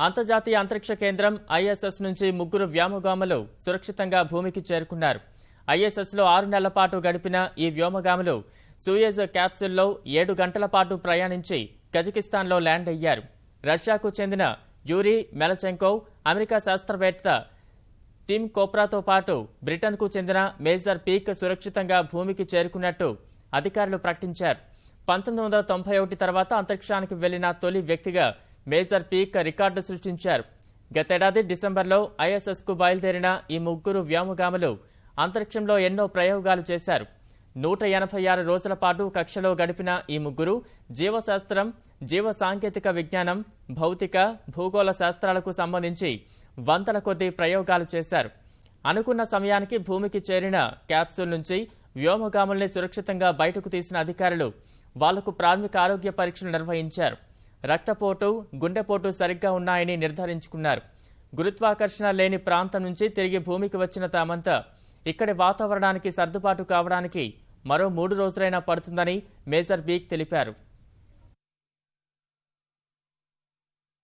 అంతర్జాతీయ అంతరిక్ష కేంద్రం ఐఎస్ఎస్ నుంచి ముగ్గురు వ్యోమగాములు సురక్షితంగా భూమికి చేరుకున్నారు. ఐఎస్ఎస్లో 6 నెలల పాటు గడిపిన ఈ వ్యోమగాములు సూయజ్ క్యాప్సూల్లో 7 గంటల పాటు ప్రయాణించి కజకిస్తాన్లో ల్యాండ్ అయ్యారు. రష్యాకు చెందిన యూరీ మెలచెంకోవ్, అమెరికా శాస్త్రవేత్త టిమ్ కోప్రాతో పాటు బ్రిటన్కు చెందిన మేజర్ పీక్ సురక్షితంగా భూమికి చేరుకున్నట్టు అధికారులు ప్రకటించారు. 1991 తర్వాత అంతరిక్షానికి వెళ్లిన తొలి వ్యక్తిగా మేజర్ పీక్ రికార్డు సృష్టించారు. గతేడాది డిసెంబర్లో ఐఎస్ఎస్కు బయలుదేరిన ఈ ముగ్గురు వ్యోమగాములు అంతరిక్షంలో ఎన్నో ప్రయోగాలు చేశారు. 186 రోజుల పాటు కక్షలో గడిపిన ఈ ముగ్గురు జీవశాస్త్రం, జీవ సాంకేతిక విజ్ఞానం, భౌతిక, భూగోళ శాస్త్రాలకు సంబంధించి వందల కొద్దీ ప్రయోగాలు చేశారు. అనుకున్న సమయానికి భూమికి చేరిన క్యాప్సూల్ నుంచి వ్యోమగాముల్ని సురక్షితంగా బయటకు తీసిన అధికారులు వాళ్లకు ప్రాథమిక ఆరోగ్య పరీక్షలు నిర్వహించారు. రక్తపోటు, గుండెపోటు సరిగ్గా ఉన్నాయని నిర్ధారించుకున్నారు. గురుత్వాకర్షణ లేని ప్రాంతం నుంచి తిరిగి భూమికి వచ్చిన తామంతా ఇక్కడి వాతావరణానికి సర్దుబాటు కావడానికి మరో 3 రోజులైనా పడుతుందని మేజర్ పీక్ తెలిపారు.